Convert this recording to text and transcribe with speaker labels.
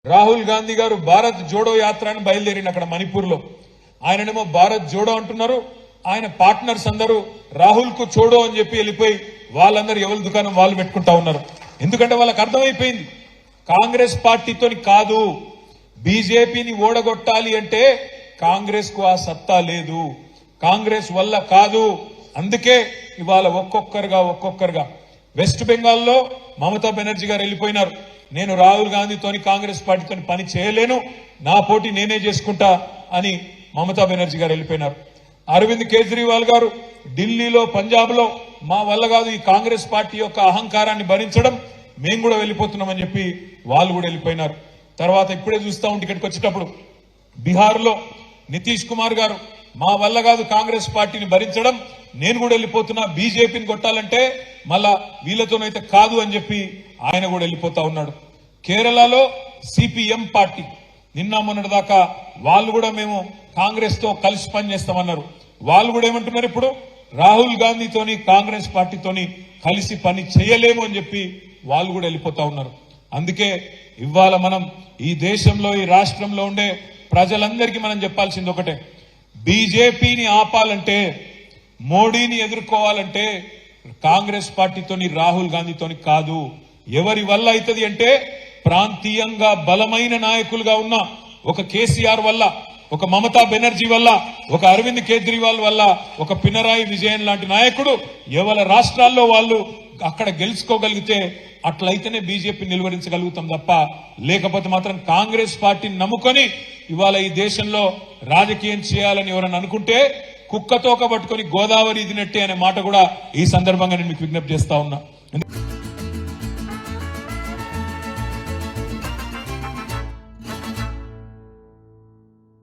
Speaker 1: రాహుల్ గాంధీ గారు భారత్ జోడో యాత్ర అని బయలుదేరిన అక్కడ మణిపూర్ లో ఆయననేమో భారత్ జోడో అంటున్నారు. ఆయన పార్ట్నర్స్ అందరూ రాహుల్ కు చోడో అని చెప్పి వెళ్ళిపోయి వాళ్ళందరూ ఎవరి దుకాణం వాళ్ళు పెట్టుకుంటా ఉన్నారు. ఎందుకంటే వాళ్ళకి అర్థమైపోయింది కాంగ్రెస్ పార్టీతోని కాదు, బీజేపీని ఓడగొట్టాలి అంటే కాంగ్రెస్ కు ఆ సత్తా లేదు, కాంగ్రెస్ వల్ల కాదు. అందుకే ఇవాళ ఒక్కొక్కరుగా వెస్ట్ బెంగాల్లో మమతా బెనర్జీ గారు వెళ్ళిపోయినారు. నేను రాహుల్ గాంధీతోని కాంగ్రెస్ పార్టీతోని పని చేయలేను, నా పోటీ నేనే చేసుకుంటా అని మమతా బెనర్జీ గారు వెళ్ళిపోయినారు. అరవింద్ కేజ్రీవాల్ గారు ఢిల్లీలో పంజాబ్ లో మా వల్ల కాదు ఈ కాంగ్రెస్ పార్టీ యొక్క అహంకారాన్ని భరించడం, మేము కూడా వెళ్ళిపోతున్నామని చెప్పి వాళ్ళు కూడా వెళ్ళిపోయినారు. తర్వాత ఇప్పుడే చూస్తా ఉంటే ఇక్కడికి వచ్చేటప్పుడు బీహార్ లో నితీష్ కుమార్ గారు మా వల్ల కాదు కాంగ్రెస్ పార్టీని భరించడం, నేను కూడా వెళ్ళిపోతున్నా, బీజేపీని కొట్టాలంటే మళ్ళా వీళ్ళతోనైతే కాదు అని చెప్పి ఆయన కూడా వెళ్ళిపోతా ఉన్నాడు. కేరళలో సిపిఎం పార్టీ నిన్న మొన్నటి దాకా వాళ్ళు కూడా మేము కాంగ్రెస్ తో కలిసి పనిచేస్తామన్నారు. వాళ్ళు కూడా ఏమంటున్నారు, ఇప్పుడు రాహుల్ గాంధీతోని కాంగ్రెస్ పార్టీతోని కలిసి పని చేయలేము అని చెప్పి వాళ్ళు కూడా వెళ్ళిపోతా ఉన్నారు. అందుకే ఇవాళ మనం ఈ దేశంలో ఈ రాష్ట్రంలో ఉండే ప్రజలందరికీ మనం చెప్పాల్సింది ఒకటే, బీజేపీని ఆపాలంటే, మోడీని ఎదుర్కోవాలంటే కాంగ్రెస్ పార్టీతోని రాహుల్ గాంధీతోని కాదు. ఎవరి వల్ల అవుతుంది అంటే ప్రాంతీయంగా బలమైన నాయకులుగా ఉన్న ఒక కేసీఆర్ వల్ల, ఒక మమతా బెనర్జీ వల్ల, ఒక అరవింద్ కేజ్రీవాల్ వల్ల, ఒక పినరాయి విజయన్ లాంటి నాయకుడు ఎవరి రాష్ట్రాల్లో వాళ్ళు అక్కడ గెలుచుకోగలిగితే అట్లయితేనే బీజేపీ నిలువరించగలుగుతాం తప్ప, లేకపోతే మాత్రం కాంగ్రెస్ పార్టీని నమ్ముకొని ఇవాళ ఈ దేశంలో రాజకీయం చేయాలని ఎవరన్నా అనుకుంటే కుక్కతోక పట్టుకొని గోదావరి ఇదినట్టే అనే మాట కూడా ఈ సందర్భంగా నేను మీకు విజ్ఞప్తి చేస్తా ఉన్నా.